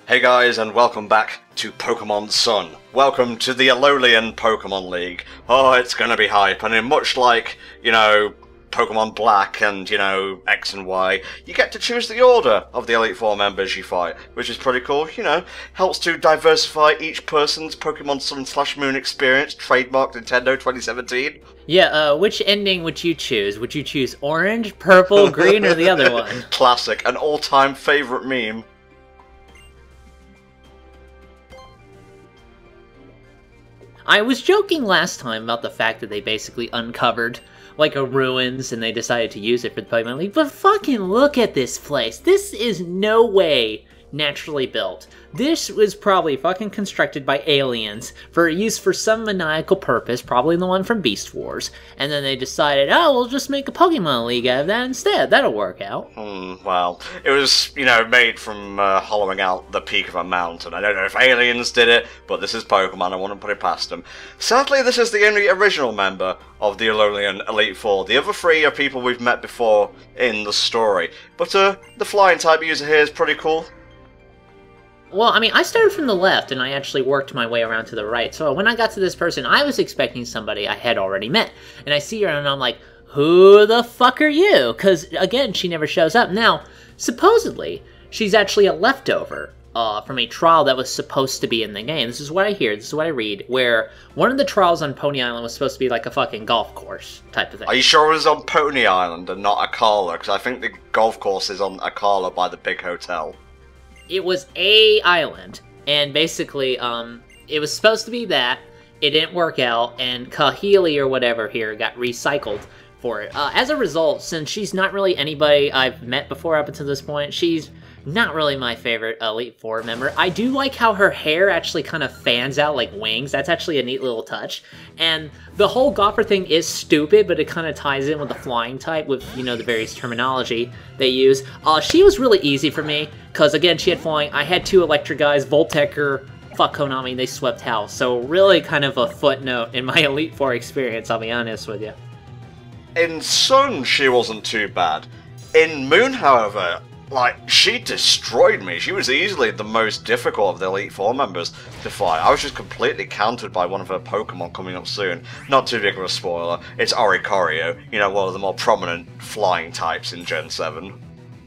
Hey guys, and welcome back to Pokemon Sun. Welcome to the Alolan Pokemon League. Oh, it's gonna be hype, and in much like, Pokemon Black and, X and Y, you get to choose the order of the Elite Four members you fight, which is pretty cool, helps to diversify each person's Pokemon Sun/Moon experience, trademarked Nintendo 2017. Yeah, which ending would you choose? Would you choose orange, purple, green, or the other one? Classic, an all-time favorite meme. I was joking last time about the fact that they basically uncovered like a ruins and they decided to use it for the Pokemon League, but fucking look at this place. This is no way naturally built. This was probably fucking constructed by aliens for use for some maniacal purpose, probably the one from Beast Wars, and then they decided, oh, we'll just make a Pokemon League out of that instead. That'll work out. Well, it was, made from hollowing out the peak of a mountain. I don't know if aliens did it, but this is Pokemon, I wouldn't put it past them. Sadly, this is the only original member of the Alolan Elite Four. The other three are people we've met before in the story. But the flying type user here is pretty cool. Well, I mean, I started from the left, and I actually worked my way around to the right. So when I got to this person, I was expecting somebody I had already met. And I see her, and I'm like, who the fuck are you? Because, again, she never shows up. Now, supposedly, she's actually a leftover from a trial that was supposed to be in the game. This is what I hear, this is what I read, where one of the trials on Pony Island was supposed to be like a fucking golf course type of thing. Are you sure it was on Pony Island and not Akala? Because I think the golf course is on Akala by the big hotel. It was a island, and basically, it was supposed to be that. It didn't work out, and Kahli or whatever here got recycled for it. As a result, since she's not really anybody I've met before up until this point, she's not really my favorite Elite Four member. I do like how her hair actually kind of fans out like wings. That's actually a neat little touch. And the whole golfer thing is stupid, but it kind of ties in with the flying type with, the various terminology they use. She was really easy for me, because again, she had flying. I had two electric guys, Voltecker, fuck Konami, they swept house. So really kind of a footnote in my Elite Four experience, I'll be honest with you. In Sun, she wasn't too bad. In Moon, however, she destroyed me. She was easily the most difficult of the Elite Four members to fight. I was just completely countered by one of her Pokemon coming up soon. Not too big of a spoiler. It's Oricorio, one of the more prominent flying types in Gen 7.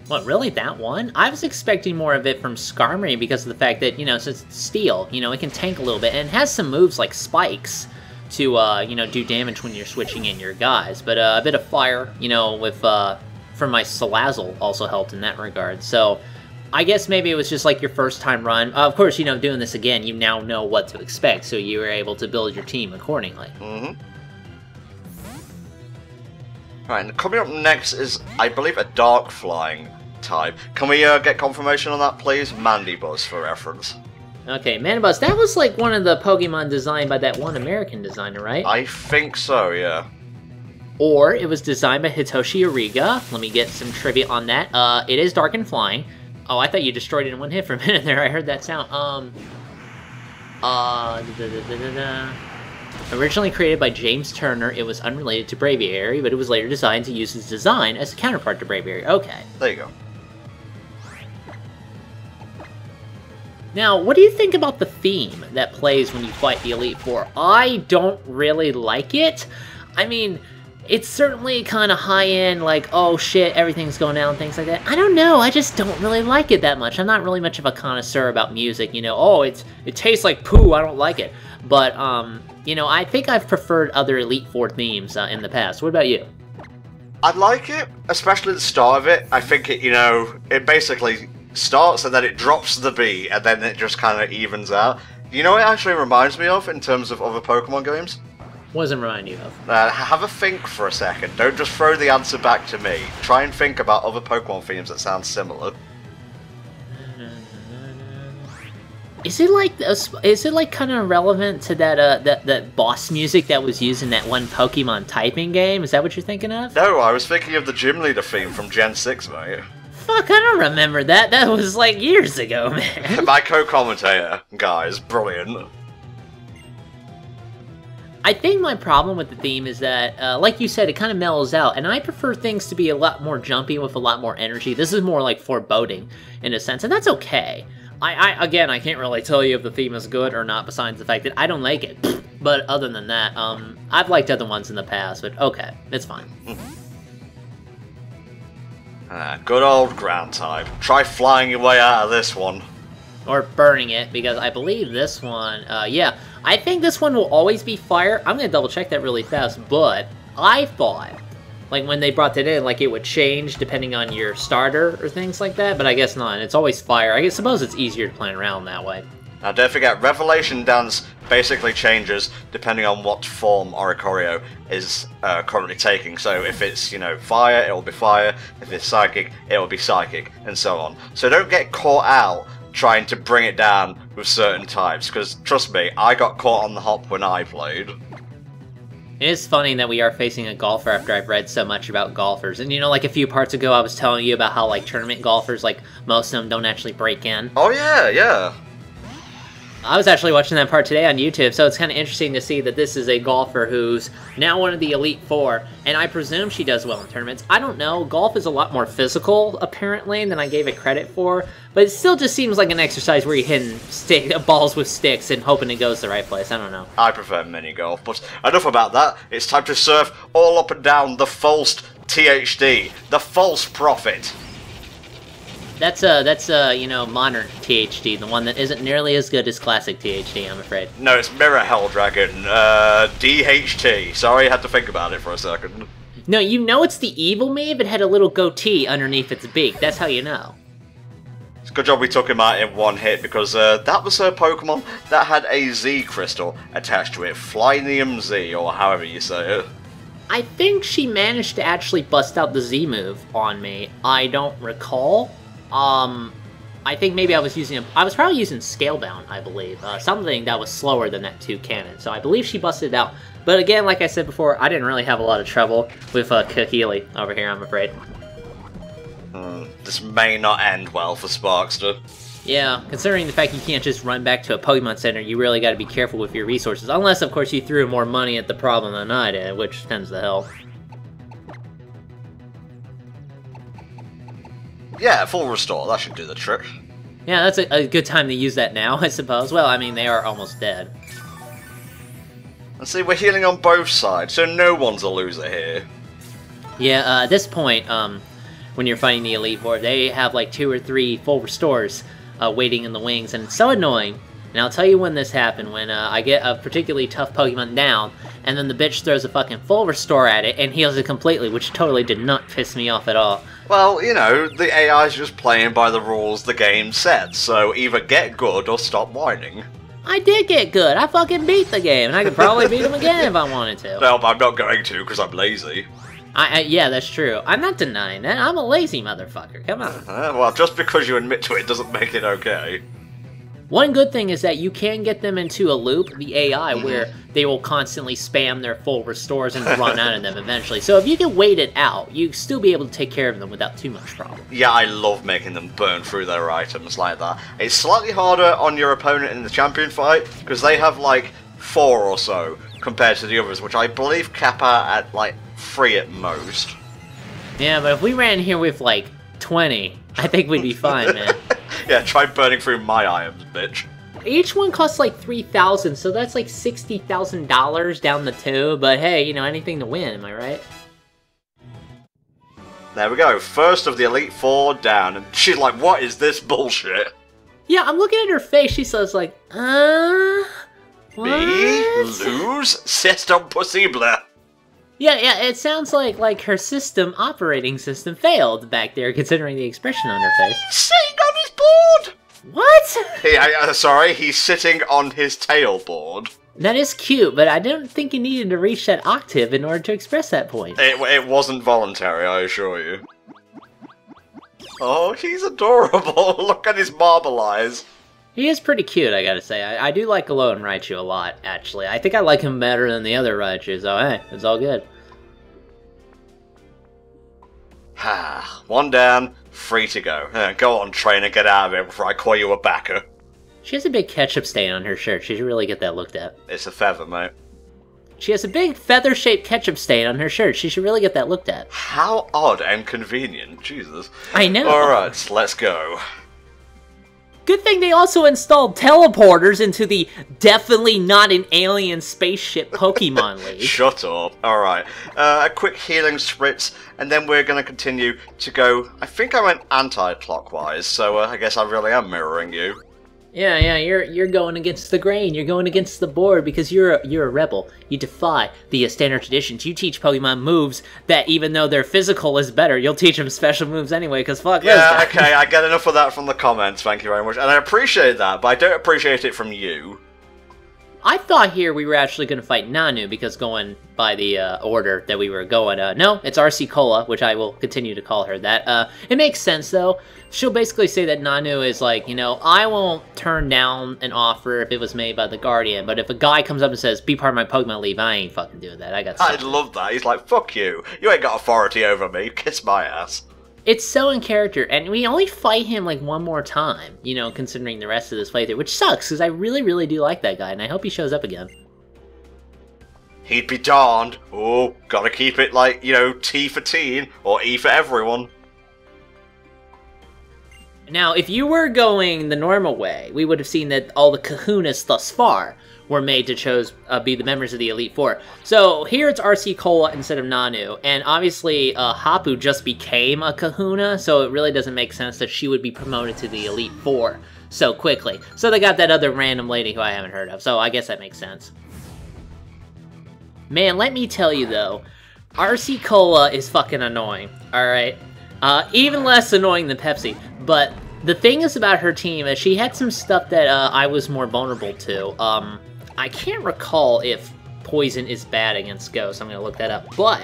What, really, that one? I was expecting more of it from Skarmory because of the fact that, since it's steel, it can tank a little bit, and it has some moves like spikes to, do damage when you're switching in your guys. But a bit of fire, with, from my Salazzle also helped in that regard. So I guess maybe it was just like your first time run. Of course, doing this again, you now know what to expect, so you were able to build your team accordingly. Right, and coming up next is, I believe, a dark flying type. Can we get confirmation on that, please? Mandibuzz, for reference. Okay, Mandibuzz, that was like one of the Pokemon designed by that one American designer, right? I think so, yeah. Or it was designed by Hitoshi Ariga. Let me get some trivia on that. It is dark and flying. Oh, I thought you destroyed it in one hit for a minute there. I heard that sound. Originally created by James Turner, it was unrelated to Braviary, but it was later designed to use its design as a counterpart to Braviary. Okay. There you go. Now, what do you think about the theme that plays when you fight the Elite Four? I don't really like it. I mean, it's certainly kind of high-end, like, oh shit, everything's going down, things like that. I don't know, I just don't really like it that much. I'm not really much of a connoisseur about music, oh, it tastes like poo, I don't like it. But, I think I've preferred other Elite Four themes in the past. What about you? I like it, especially the start of it. I think it, it basically starts and then it drops the beat and then it just kind of evens out. You know what it actually reminds me of in terms of other Pokemon games? What does it remind you of? Have a think for a second. Don't just throw the answer back to me. Try and think about other Pokemon themes that sound similar. Is it like kind of relevant to that boss music that was used in that one Pokemon typing game? Is that what you're thinking of? No, I was thinking of the Gym Leader theme from Gen 6, mate. Fuck, I don't remember that. That was like years ago, man. My co-commentator, guys, brilliant. I think my problem with the theme is that, like you said, it kind of mellows out, and I prefer things to be a lot more jumpy with a lot more energy. This is more like foreboding, in a sense, and that's okay. Again, I can't really tell you if the theme is good or not, besides the fact that I don't like it. But other than that, I've liked other ones in the past, but okay, it's fine. Good old ground type. Try flying your way out of this one. Or burning it, because I believe this one, yeah, I think this one will always be fire. I'm gonna double check that really fast, but I thought, like, when they brought that in, like, it would change depending on your starter or things like that, but I guess not. It's always fire. I suppose it's easier to plan around that way. Now, don't forget, Revelation Dance basically changes depending on what form Oricorio is currently taking. So if it's, you know, fire, it will be fire. If it's psychic, it will be psychic, and so on. So don't get caught out trying to bring it down with certain types, because, trust me, I got caught on the hop when I played. It is funny that we are facing a golfer after I've read so much about golfers. And, you know, like a few parts ago, I was telling you about how, like, tournament golfers, like, most of them don't actually break in. Oh, yeah, yeah. I was actually watching that part today on YouTube, so it's kind of interesting to see that this is a golfer who's now one of the Elite Four, and I presume she does well in tournaments. I don't know. Golf is a lot more physical, apparently, than I gave it credit for, but it still just seems like an exercise where you're hitting balls with sticks and hoping it goes the right place. I don't know. I prefer mini golf, but enough about that. It's time to surf all up and down the false THD, the false prophet. That's you know, modern THD, the one that isn't nearly as good as classic THD, I'm afraid. No, it's Mirror Hell Dragon, DHT. Sorry, I had to think about it for a second. No, you know it's the evil mave. It had a little goatee underneath its beak. That's how you know. It's a good job we took him out in one hit, because that was a Pokemon that had a Z crystal attached to it. Flynium Z, or however you say it. I think she managed to actually bust out the Z move on me. I don't recall. I think maybe I was probably using Scalebound, I believe. Something that was slower than that 2 cannon. So I believe she busted it out. But again, like I said before, I didn't really have a lot of trouble with Kahli over here, I'm afraid. This may not end well for Sparkster. Yeah, considering the fact you can't just run back to a Pokemon Center, you really gotta be careful with your resources. Unless, of course, you threw more money at the problem than I did, which tends to help. Yeah, full restore, that should do the trick. Yeah, that's a good time to use that now, I suppose. Well, I mean, they are almost dead. And see, we're healing on both sides, so no one's a loser here. Yeah, at this point, when you're fighting the Elite Four, they have like 2 or 3 full restores waiting in the wings, and it's so annoying. And I'll tell you when this happened, when I get a particularly tough Pokemon down, and then the bitch throws a fucking full restore at it and heals it completely, which totally did not piss me off at all. Well, you know, the AI's just playing by the rules the game sets, so either get good or stop whining. I did get good. I fucking beat the game, and I could probably beat him again if I wanted to. No, I'm not going to, because I'm lazy. Yeah, that's true. I'm not denying that. I'm a lazy motherfucker. Come on. Well, just because you admit to it doesn't make it okay. One good thing is that you can get them into a loop, the AI, where they will constantly spam their full restores and run out of them eventually. So if you can wait it out, you still be able to take care of them without too much problem. Yeah, I love making them burn through their items like that. It's slightly harder on your opponent in the champion fight, because they have like 4 or so, compared to the others, which I believe cap out at like 3 at most. Yeah, but if we ran here with like 20, I think we'd be fine, man. Yeah, try burning through my items, bitch. Each one costs like 3,000, so that's like $60,000 down the tube, but hey, you know, anything to win, am I right? There we go, first of the Elite Four down, and she's like, what is this bullshit? Yeah, I'm looking at her face, she says like, what? Me? Lose? C'est impossible. Yeah, it sounds like her operating system failed back there, considering the expression on her face. Sitting on his board! What? Hey, sorry, he's sitting on his tail board. That is cute, but I didn't think you needed to reach that octave in order to express that point. It wasn't voluntary, I assure you. Oh, he's adorable. Look at his marble eyes. He is pretty cute, I gotta say. I do like Alolan Raichu a lot, actually. I think I like him better than the other Raichus, so hey, it's all good. One down, 3 to go. Go on, trainer, get out of it before I call you a backer. She has a big ketchup stain on her shirt. She should really get that looked at. It's a feather, mate. She has a big feather-shaped ketchup stain on her shirt. She should really get that looked at. How odd and convenient. Jesus. I know. Alright, let's go. Good thing they also installed teleporters into the definitely not an alien spaceship Pokemon League. Shut up. Alright. A quick healing spritz, and then we're going to continue to go... I think I went anti-clockwise, so I guess I really am mirroring you. Yeah, you're going against the grain. You're going against the board because you're a rebel. You defy the standard traditions. You teach Pokemon moves that, even though their physical is better, you'll teach them special moves anyway. Because fuck this guy. Yeah, okay, I get enough of that from the comments. Thank you very much, and I appreciate that, but I don't appreciate it from you. I thought here we were actually going to fight Nanu because going by the order that we were going, no, it's RC Cola, which I will continue to call her that. It makes sense, though. She'll basically say that Nanu is like, you know, I won't turn down an offer if it was made by the Guardian, but if a guy comes up and says, be part of my Pokemon League, I ain't fucking doing that. I love that. He's like, fuck you. You ain't got authority over me. Kiss my ass. It's so in character, and we only fight him like one more time, you know, considering the rest of this playthrough, which sucks, because I really, really do like that guy, and I hope he shows up again. He'd be darned. Oh, gotta keep it like, you know, T for teen, or E for everyone. Now, if you were going the normal way, we would have seen that all the kahunas thus far were made to be the members of the Elite Four. So here it's RC Cola instead of Nanu, and obviously Hapu just became a kahuna, so it really doesn't make sense that she would be promoted to the Elite Four so quickly. So they got that other random lady who I haven't heard of, so I guess that makes sense. Man, let me tell you though, RC Cola is fucking annoying, alright? Even less annoying than Pepsi, but the thing is about her team is she had some stuff that I was more vulnerable to. I can't recall if Poison is bad against Ghost. I'm going to look that up. But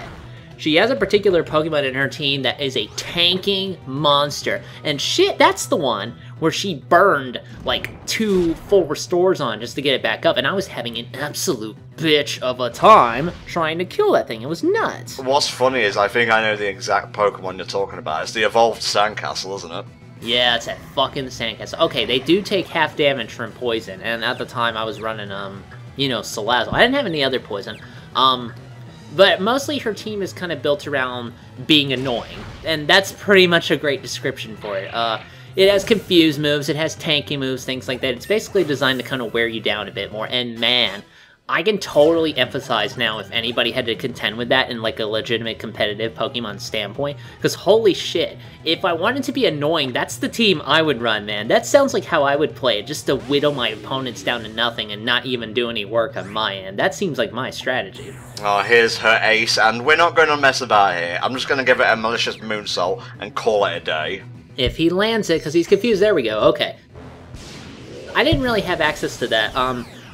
she has a particular Pokemon in her team that is a tanking monster. And shit, that's the one where she burned like 2 full restores on just to get it back up. And I was having an absolute bitch of a time trying to kill that thing. It was nuts. What's funny is I think I know the exact Pokemon you're talking about. It's the evolved Sandcastle, isn't it? Yeah, it's that fucking Sandcastle. Okay, they do take half damage from poison, and at the time I was running, you know, Salazzle. I didn't have any other poison. But mostly her team is kind of built around being annoying, and that's pretty much a great description for it. It has confuse moves, it has tanky moves, things like that. It's basically designed to kind of wear you down a bit more, and man, I can totally emphasize now if anybody had to contend with that in like a legitimate competitive Pokemon standpoint, because holy shit, if I wanted to be annoying, that's the team I would run, man. That sounds like how I would play it, just to whittle my opponents down to nothing and not even do any work on my end. That seems like my strategy. Oh, here's her ace, and we're not going to mess about here. I'm just going to give it a malicious moonsault and call it a day. If he lands it, because he's confused, there we go, okay. I didn't really have access to that.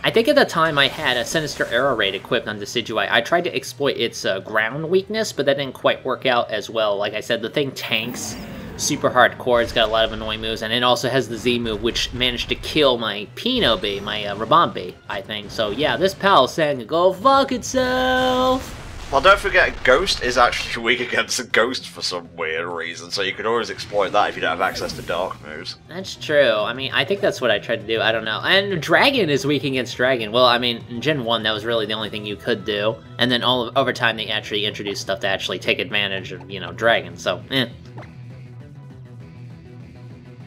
I think at the time I had a Sinister Arrow Raid equipped on Decidueye. I tried to exploit its ground weakness, but that didn't quite work out as well. Like I said, the thing tanks super hardcore. It's got a lot of annoying moves, and it also has the Z move, which managed to kill my Pinobee, my Rabombi, I think. So yeah, this pal saying go fuck itself. Well, don't forget, Ghost is actually weak against a Ghost for some weird reason, so you could always exploit that if you don't have access to Dark moves. That's true. I mean, I think that's what I tried to do. I don't know. And Dragon is weak against Dragon. Well, I mean, in Gen 1, that was really the only thing you could do. And then over time, they actually introduced stuff to actually take advantage of, you know, Dragon, so, eh.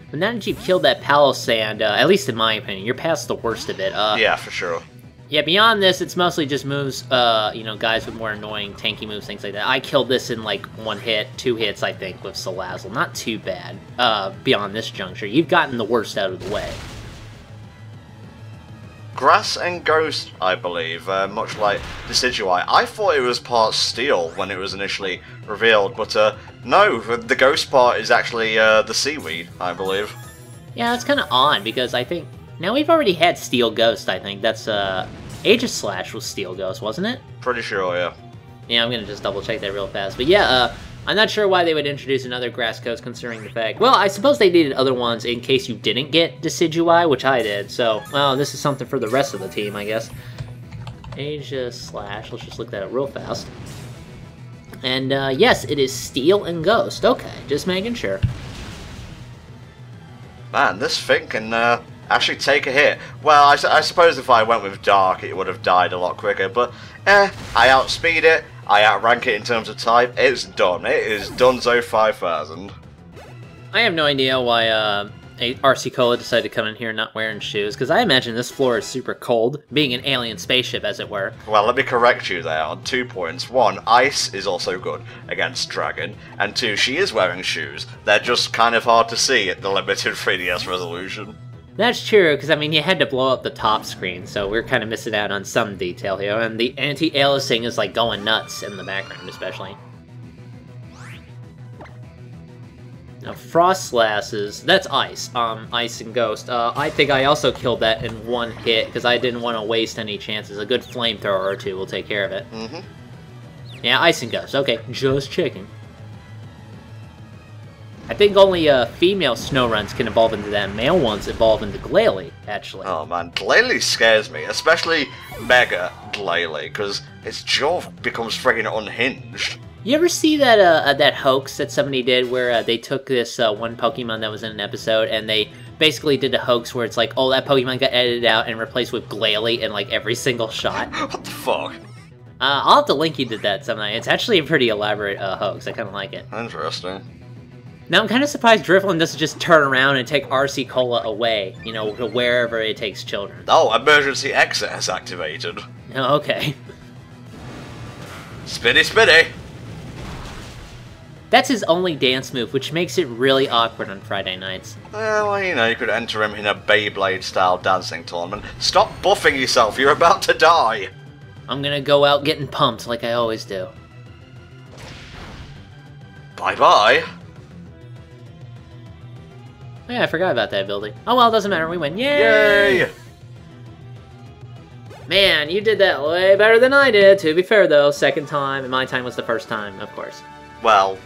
But now that you've killed that Palisand, at least in my opinion, you're past the worst of it. Yeah, for sure. Yeah, beyond this, it's mostly just moves, you know, guys with more annoying tanky moves, things like that. I killed this in, like, 1 hit, 2 hits, I think, with Salazzle. Not too bad, beyond this juncture. You've gotten the worst out of the way. Grass and Ghost, I believe, much like Decidueye. I thought it was part Steel when it was initially revealed, but, no, the Ghost part is actually, the Seaweed, I believe. Yeah, that's kind of odd, because I think... Now, we've already had Steel Ghost, I think. That's, Aegislash was Steel Ghost, wasn't it? Pretty sure, yeah. Yeah, I'm gonna just double-check that real fast. But yeah, I'm not sure why they would introduce another Grass Ghost, considering the fact... Well, I suppose they needed other ones in case you didn't get Decidueye, which I did. So, well, this is something for the rest of the team, I guess. Aegislash, let's just look that up real fast. And, yes, it is Steel and Ghost. Okay, just making sure. Man, this thing can, actually take a hit. Well, I suppose if I went with Dark, it would have died a lot quicker, but, I outspeed it, I outrank it in terms of type, it's done. It is Dunzo 5000. I have no idea why, RC Cola decided to come in here not wearing shoes, because I imagine this floor is super cold, being an alien spaceship, as it were. Well, let me correct you there on 2 points. 1, ice is also good against Dragon, and 2, she is wearing shoes. They're just kind of hard to see at the limited 3DS resolution. That's true, because I mean, you had to blow up the top screen, so we're kind of missing out on some detail here, and the anti-aliasing is like going nuts in the background, especially. Now, Frost Slashes, that's ice. Ice and Ghost. I think I also killed that in one hit, because I didn't want to waste any chances. A good flamethrower or two will take care of it. Mm-hmm. Yeah, Ice and Ghost. Okay, just checking. I think only female Snowruns can evolve into that. Male ones evolve into Glalie, actually. Oh man, Glalie scares me, especially Mega Glalie, because its jaw becomes friggin' unhinged. You ever see that that hoax that somebody did where they took this one Pokemon that was in an episode and they basically did a hoax where it's like, oh, that Pokemon got edited out and replaced with Glalie in like every single shot? What the fuck? I'll have to link you to that sometime. It's actually a pretty elaborate hoax. I kind of like it. Interesting. Now, I'm kind of surprised Drifloon doesn't just turn around and take RC Cola away, you know, to wherever it takes children. Oh, emergency exit has activated. Oh, okay. Spinny spinny! That's his only dance move, which makes it really awkward on Friday nights. Well, you know, you could enter him in a Beyblade-style dancing tournament. Stop buffing yourself, you're about to die! I'm gonna go out getting pumped like I always do. Bye-bye. Oh, yeah, I forgot about that ability. Oh well, it doesn't matter, we win. Yay! Yay! Man, you did that way better than I did. To be fair though, second time, and my time was the first time, of course. Well,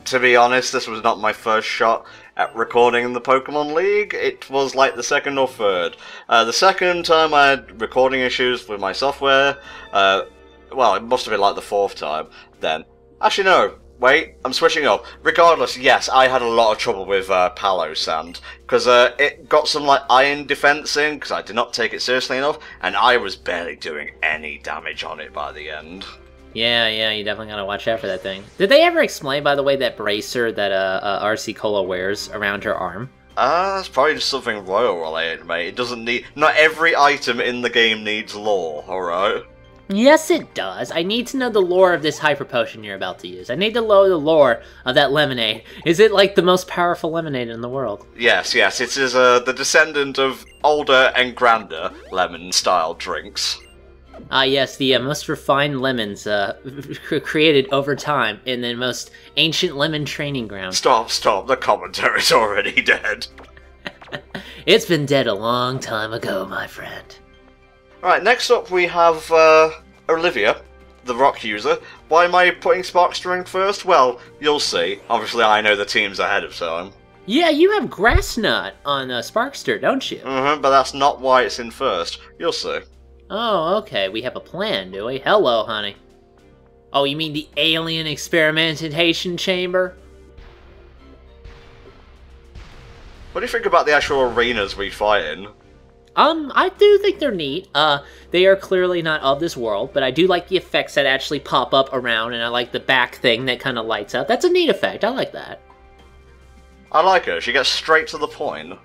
to be honest, this was not my first shot at recording in the Pokemon League. It was like the second or third. The second time I had recording issues with my software. Well, it must have been like the fourth time then. Actually, no. Wait, I'm switching up. Regardless, yes, I had a lot of trouble with Palo Sand, because it got some like iron defense in, because I did not take it seriously enough, and I was barely doing any damage on it by the end. Yeah, you definitely gotta watch out for that thing. Did they ever explain, by the way, that bracer that RC Cola wears around her arm? It's probably just something royal related, mate. It doesn't need... Not every item in the game needs lore, alright? Yes, it does. I need to know the lore of this hyper potion you're about to use. I need to know the lore of that lemonade. Is it like the most powerful lemonade in the world? Yes, it is the descendant of older and grander lemon-style drinks. Ah, yes, the most refined lemons created over time in the most ancient lemon training ground. Stop, the commentary's already dead. It's been dead a long time ago, my friend. Right, next up we have Olivia, the rock user. Why am I putting Sparkster in first? Well, you'll see. Obviously I know the team's ahead of time. Yeah, you have Grassnut on Sparkster, don't you? But that's not why it's in first. You'll see. Oh, okay, we have a plan, do we? Hello, honey. Oh, you mean the alien experimentation chamber? What do you think about the actual arenas we fight in? I do think they're neat. They are clearly not of this world, but I do like the effects that actually pop up around, and I like the back thing that kind of lights up. That's a neat effect, I like that. I like her, she gets straight to the point.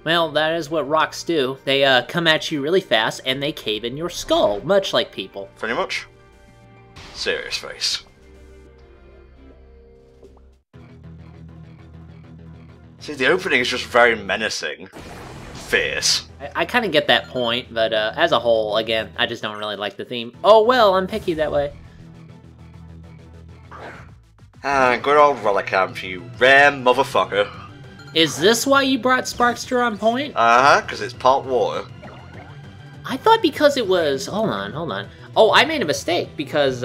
Well, that is what rocks do. They come at you really fast, and they cave in your skull, much like people. Pretty much. Serious face. See, the opening is just very menacing. Fierce. I kind of get that point, but as a whole, again, I just don't really like the theme. Oh well, I'm picky that way. Good old Relicanth, you rare motherfucker. Is this why you brought Sparkster on point? Because it's part water. I thought because it was... Hold on. Oh, I made a mistake, because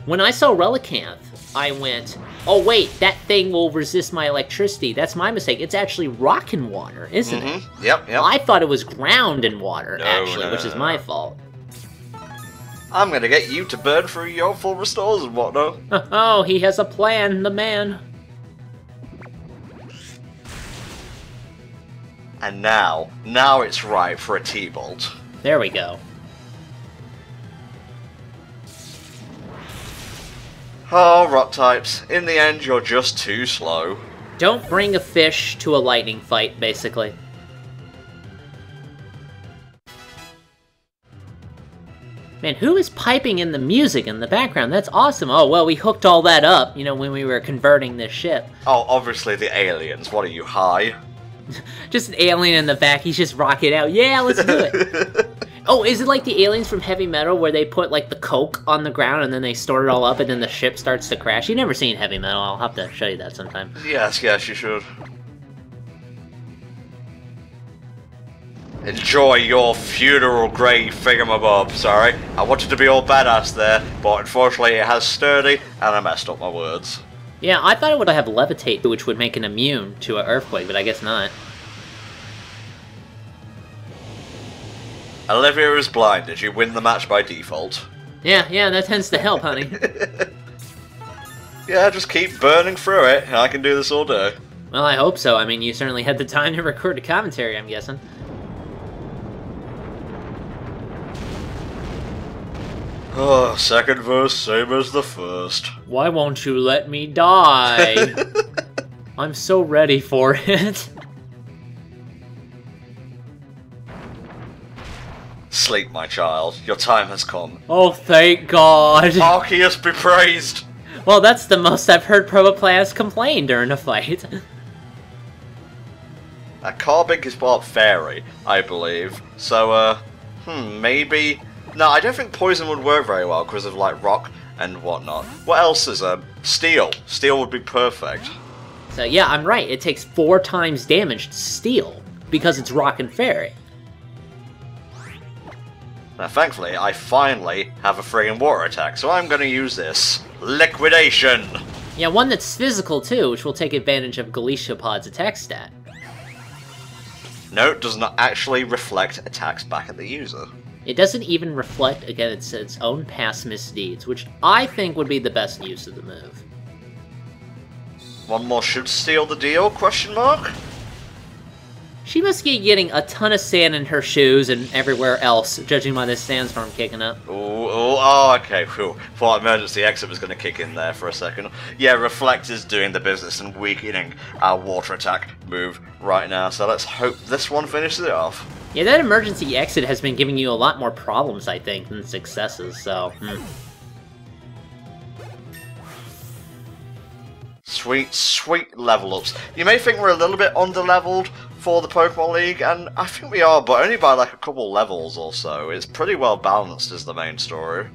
when I saw Relicanth, I went, oh wait, that thing will resist my electricity. That's my mistake. It's actually rock and water, isn't it? Yep. I thought it was ground and water, actually, which is my fault. I'm gonna get you to burn through your full restores and whatnot. Oh, he has a plan, the man. And now it's right for a T-Bolt. There we go. Oh, rock types. In the end, you're just too slow. Don't bring a fish to a lightning fight, basically. Man, who is piping in the music in the background? That's awesome. Oh, well, we hooked all that up, you know, when we were converting this ship. Oh, obviously the aliens. What are you, high? Just an alien in the back, he's just rocking out. Yeah, let's do it. Oh, is it like the aliens from Heavy Metal where they put, like, the coke on the ground and then they store it all up and then the ship starts to crash? You've never seen Heavy Metal. I'll have to show you that sometime. Yes, you should. Enjoy your funeral grave thingamabob. Sorry, I wanted to be all badass there, but unfortunately it has sturdy, and I messed up my words. Yeah, I thought it would have levitate, which would make it immune to an earthquake, but I guess not. Olivia is blind. Did you win the match by default? Yeah, that tends to help, honey. Yeah, just keep burning through it, and I can do this all day. Well, I hope so. I mean, you certainly had the time to record a commentary, I'm guessing. Oh, second verse, same as the first. Why won't you let me die? I'm so ready for it. Sleep, my child. Your time has come. Oh, thank God. Arceus be praised! Well, that's the most I've heard Proboplayers complain during a fight. Carbink is part fairy, I believe. So, maybe... No, I don't think poison would work very well because of, like, rock and whatnot. What else is there? Steel. Steel would be perfect. So, yeah, I'm right. It takes 4 times damage to steel because it's rock and fairy. Now, thankfully, I finally have a friggin' water attack, so I'm gonna use this. Liquidation! Yeah, one that's physical, too, which will take advantage of Galiciapod's attack stat. No, it does not actually reflect attacks back at the user. It doesn't even reflect against its own past misdeeds, which I think would be the best use of the move. One more should steal the deal, question mark? She must be getting a ton of sand in her shoes and everywhere else, judging by this sandstorm kicking up. Oh, okay, whew. Thought emergency exit was going to kick in there for a second. Yeah, Reflect is doing the business and weakening our water attack move right now, so let's hope this one finishes it off. Yeah, that emergency exit has been giving you a lot more problems, I think, than successes, so... Sweet, sweet level ups. You may think we're a little bit under-leveled for the Pokemon League, and I think we are, but only by like a couple levels or so. It's pretty well balanced is the main story.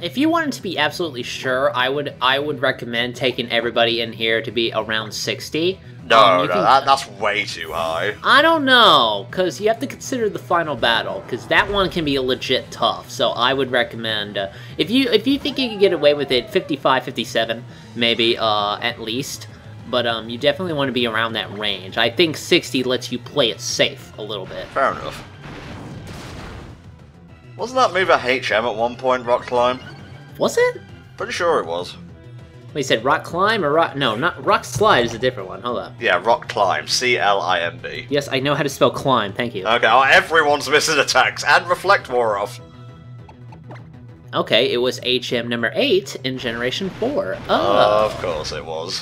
If you wanted to be absolutely sure, I would recommend taking everybody in here to be around 60. No, that's way too high. I don't know, because you have to consider the final battle, because that one can be legit tough, so I would recommend, if you think you can get away with it, 55, 57, maybe, at least, but you definitely want to be around that range. I think 60 lets you play it safe a little bit. Fair enough. Wasn't that move a HM at one point, Rock Climb? Was it? Pretty sure it was. Wait, you said Rock Climb or Rock... No, not Rock Slide is a different one. Hold up. Yeah, Rock Climb. C-L-I-M-B. Yes, I know how to spell climb. Thank you. Okay, everyone's missing attacks, and Reflect wore off. Okay, it was HM number 8 in Generation 4. Oh. Of course it was.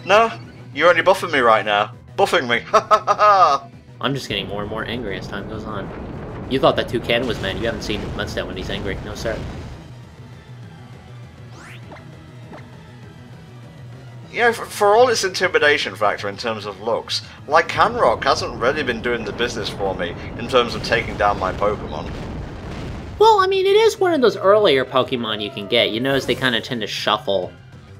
No, you're only buffing me right now. Buffing me. Ha ha ha ha. I'm just getting more and more angry as time goes on. You thought that Toucan was mad. You haven't seen Mudstone when he's angry. No, sir. Yeah, for all its intimidation factor in terms of looks, Lycanroc hasn't really been doing the business for me in terms of taking down my Pokemon. Well, I mean, it is one of those earlier Pokemon you can get. You notice they kind of tend to shuffle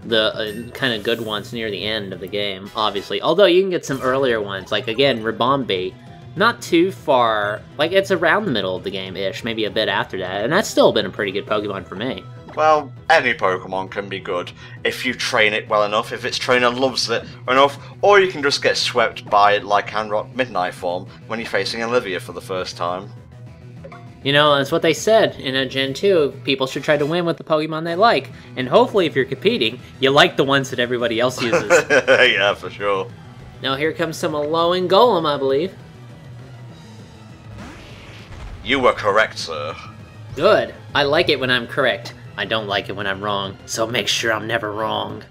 the kind of good ones near the end of the game, obviously. Although you can get some earlier ones, like, again, Ribombee. Not too far, like, it's around the middle of the game-ish, maybe a bit after that, and that's still been a pretty good Pokemon for me. Well, any Pokemon can be good if you train it well enough, if its trainer loves it enough, or you can just get swept by Lycanroc Midnight form when you're facing Olivia for the first time. You know, that's what they said in a Gen 2, people should try to win with the Pokemon they like, and hopefully if you're competing, you like the ones that everybody else uses. Yeah, for sure. Now here comes some Alolan Golem, I believe. You were correct, sir. Good. I like it when I'm correct. I don't like it when I'm wrong, so make sure I'm never wrong.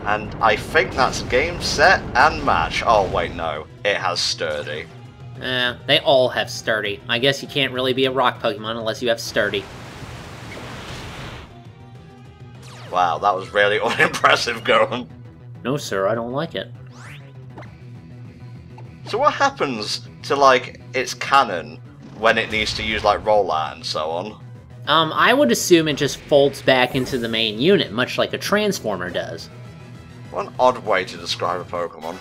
And I think that's game, set, and match. Oh, wait, no. It has Sturdy. They all have Sturdy. I guess you can't really be a rock Pokemon unless you have Sturdy. Wow, that was really unimpressive going. No, sir, I don't like it. So what happens to, like, its cannon when it needs to use, like, roll out and so on? I would assume it just folds back into the main unit, much like a Transformer does. What an odd way to describe a Pokemon.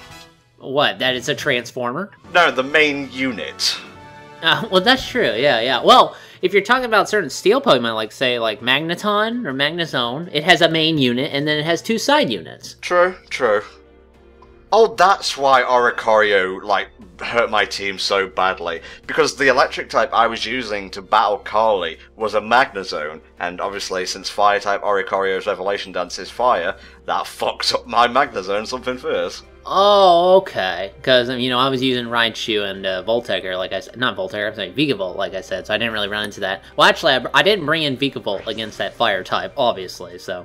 What, that it's a Transformer? No, the main unit. Well, that's true, yeah. Well, if you're talking about certain steel Pokemon, like, say, like Magneton or Magnezone, it has a main unit, and then it has 2 side units. True. Oh, that's why Oricorio, like, hurt my team so badly. Because the electric type I was using to battle Kahli was a Magnezone, and obviously, since Fire-type Oricorio's Revelation Dance is fire, that fucks up my Magnezone something first. Oh, okay. Because, you know, I was using Raichu and Voltegger, like I said. Not Voltegger, I'm saying Vikavolt, like I said, so I didn't really run into that. Well, actually, I didn't bring in Vikavolt against that fire type, obviously, so...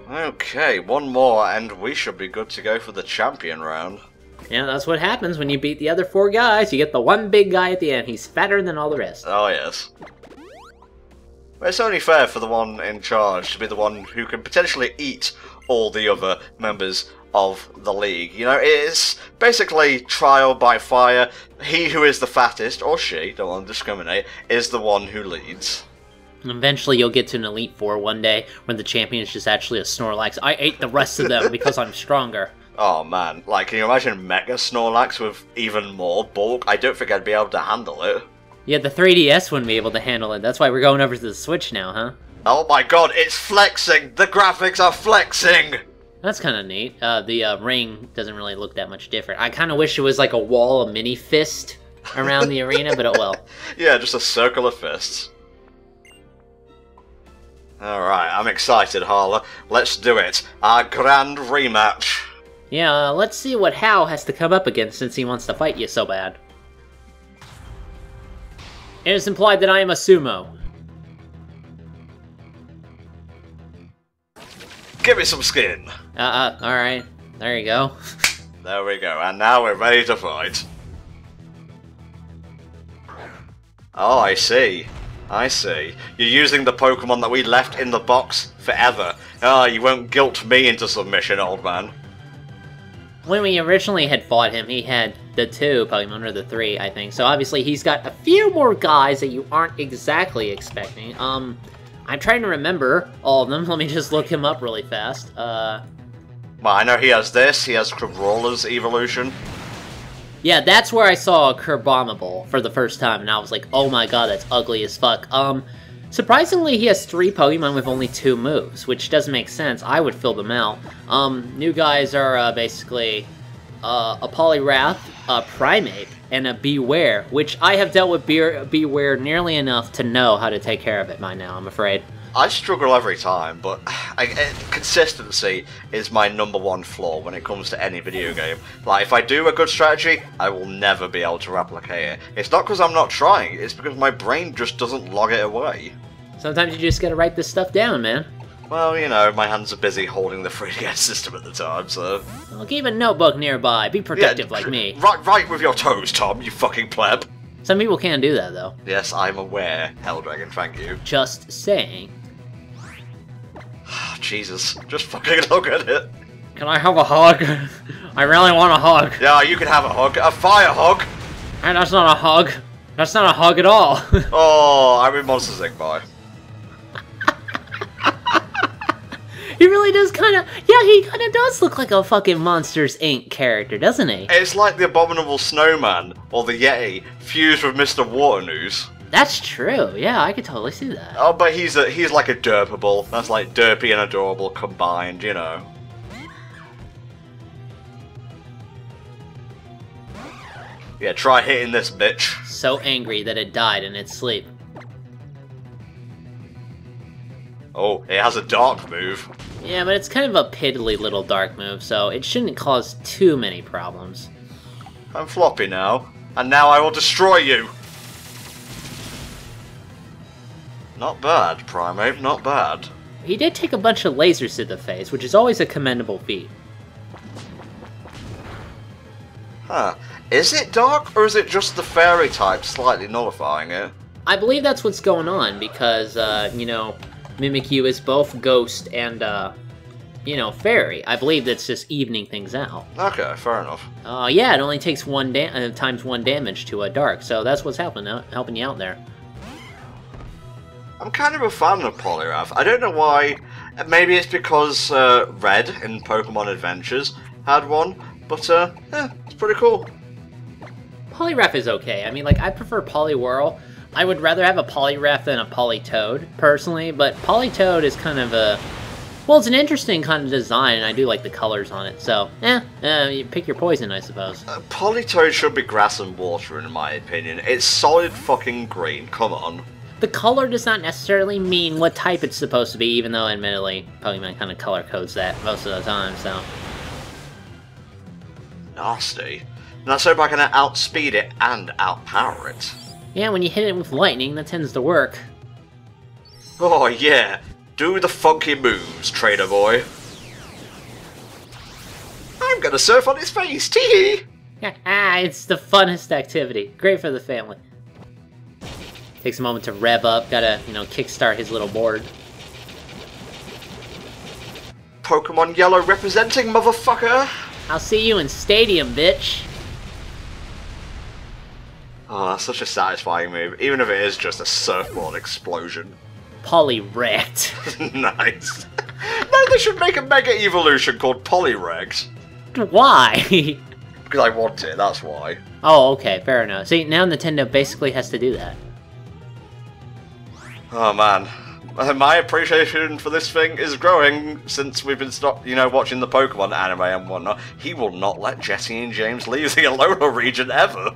Okay, one more, and we should be good to go for the champion round. Yeah, that's what happens when you beat the other 4 guys. You get the one big guy at the end. He's fatter than all the rest. Oh, yes. But it's only fair for the one in charge to be the one who can potentially eat all the other members of the league. You know, it's basically trial by fire. He who is the fattest, or she, don't want to discriminate, is the one who leads. And eventually you'll get to an Elite Four one day when the champion is just actually a Snorlax. I ate the rest of them because I'm stronger. Oh man, like, can you imagine Mega Snorlax with even more bulk? I don't think I'd be able to handle it. Yeah, the 3DS wouldn't be able to handle it. That's why we're going over to the Switch now, huh? Oh my god, it's flexing! The graphics are flexing! That's kind of neat. The ring doesn't really look that much different. I kind of wish it was like a wall of mini fist around the arena, but oh well. Yeah, just a circle of fists. Alright, I'm excited, Harla. Let's do it. Our grand rematch. Yeah, let's see what Hao has to come up against since he wants to fight you so bad. It is implied that I am a sumo. Give me some skin. Alright. There you go. There we go, and now we're ready to fight. Oh, I see. I see. You're using the Pokemon that we left in the box forever. Ah, you won't guilt me into submission, old man. When we originally had fought him, he had the 2 Pokemon, or the 3, I think. So obviously he's got a few more guys that you aren't exactly expecting. I'm trying to remember all of them. Let me just look him up really fast. Well, I know he has this. He has Crabrawler's evolution. Yeah, that's where I saw a Carbomable for the first time, and I was like, oh my god, that's ugly as fuck. Surprisingly, he has 3 Pokemon with only 2 moves, which doesn't make sense. I would fill them out. New guys are basically a Poliwrath, a Primeape, and a Beware, which I have dealt with Beware nearly enough to know how to take care of it by now, I'm afraid. I struggle every time, but consistency is my #1 flaw when it comes to any video game. Like, if I do a good strategy, I will never be able to replicate it. It's not because I'm not trying, it's because my brain just doesn't log it away. Sometimes you just gotta write this stuff down, man. Well, you know, my hands are busy holding the 3DS system at the time, so... Well, keep a notebook nearby. Be productive like me. Right with your toes, Tom, you fucking pleb. Some people can't do that, though. Yes, I'm aware, Helldragon, thank you. Just saying. Jesus, just fucking look at it. Can I have a hug? I really want a hug. Yeah, you can have a hug. A fire hug! And that's not a hug. That's not a hug at all. Oh, I'm in Monsters Inc. Bye. He really does kind of... Yeah, he kind of does look like a fucking Monsters, Inc. character, doesn't he? It's like the Abominable Snowman, or the Yeti, fused with Mr. Waternoose. That's true, yeah, I could totally see that. Oh, but he's like a derpable. That's like derpy and adorable combined, you know. Yeah, try hitting this bitch. So angry that it died in its sleep. Oh, it has a dark move. Yeah, but it's kind of a piddly little dark move, so it shouldn't cause too many problems. I'm floppy now, and now I will destroy you! Not bad, Primeape, not bad. He did take a bunch of lasers to the face, which is always a commendable feat. Huh. Is it dark, or is it just the fairy type slightly nullifying it? I believe that's what's going on, because, you know, Mimikyu is both ghost and, you know, fairy. I believe that's just evening things out. Okay, fair enough. Yeah, it only takes times 1 damage to a dark, so that's what's helping you out there. I'm kind of a fan of Poliwrath. I don't know why. Maybe it's because Red in Pokemon Adventures had one, but yeah, it's pretty cool. Poliwrath is okay. I mean, like, I prefer Poliwhirl. I would rather have a Poliwrath than a Politoad, personally, but Politoad is kind of a... Well, it's an interesting kind of design, and I do like the colors on it, so, you pick your poison, I suppose. Politoad should be grass and water, in my opinion. It's solid fucking green, come on. The color does not necessarily mean what type it's supposed to be, even though, admittedly, Pokemon kind of color codes that most of the time, so... Nasty. And I hope I can outspeed it and outpower it. Yeah, when you hit it with lightning, that tends to work. Oh yeah, do the funky moves, trainer boy. I'm gonna surf on his face, tee-hee! It's the funnest activity. Great for the family. Takes a moment to rev up, gotta, you know, kickstart his little board. Pokemon Yellow representing, motherfucker! I'll see you in Stadium, bitch! Oh, that's such a satisfying move, even if it is just a surfboard explosion. Poliwrath. Nice. No, they should make a Mega Evolution called Poliwrath. Why? Because I want it, that's why. Oh, okay, fair enough. See, now Nintendo basically has to do that. Oh man, my appreciation for this thing is growing since we've been watching the Pokemon anime and whatnot. He will not let Jesse and James leave the Alola region ever.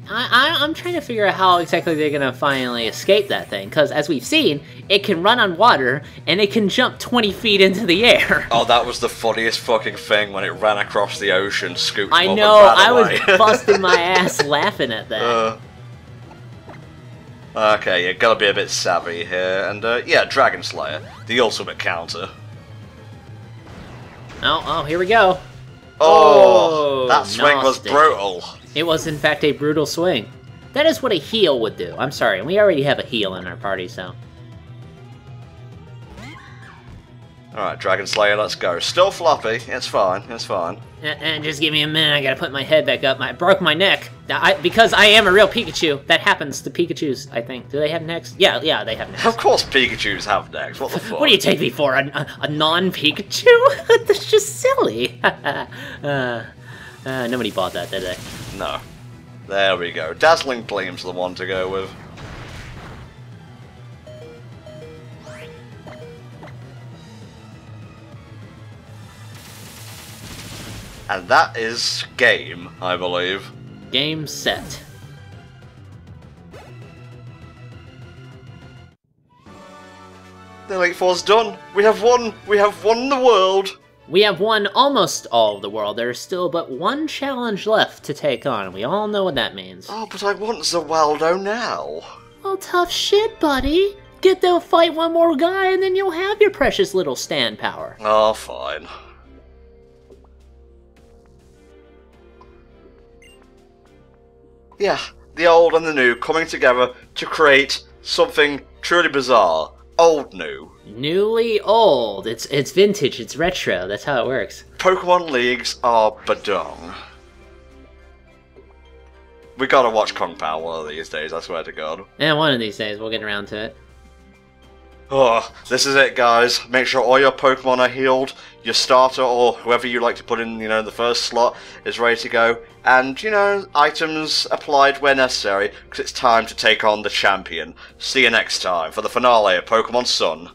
I'm trying to figure out how exactly they're gonna finally escape that thing, because as we've seen, it can run on water, and it can jump 20 feet into the air. Oh, that was the funniest fucking thing when it ran across the ocean, scooped I up know, and ran away. I was busting my ass laughing at that. Okay, you gotta be a bit savvy here, and yeah, Dragon Slayer, the ultimate counter. Oh, here we go. Oh, that swing was nasty. brutal. It was, in fact, a brutal swing. That is what a heal would do. I'm sorry, we already have a heal in our party, so... Alright, Dragon Slayer, let's go. Still floppy, it's fine, it's fine. And just give me a minute, I gotta put my head back up. I broke my neck. Because I am a real Pikachu. That happens to Pikachus, I think. Do they have necks? Yeah, they have necks. Of course Pikachus have necks, what the fuck? What do you take me for, a non-Pikachu? That's just silly. Nobody bought that, did they? No. There we go. Dazzling Gleam's the one to go with. And that is game, I believe. Game set. The Elite Four's done. We have won. We have won the world. We have won almost all of the world. There is still but one challenge left to take on. We all know what that means. Oh, but I want Zawaldo now. Well, tough shit, buddy. Get to fight one more guy and then you'll have your precious little stand power. Oh, fine. Yeah, the old and the new coming together to create something truly bizarre. Old new. Newly old. It's vintage, it's retro, that's how it works. Pokemon Leagues are badong. We gotta watch Kung Pao one of these days, I swear to God. And one of these days we'll get around to it. Oh, this is it, guys. Make sure all your Pokemon are healed, your starter or whoever you like to put in, the first slot is ready to go, and, items applied where necessary, because it's time to take on the champion. See you next time for the finale of Pokemon Sun.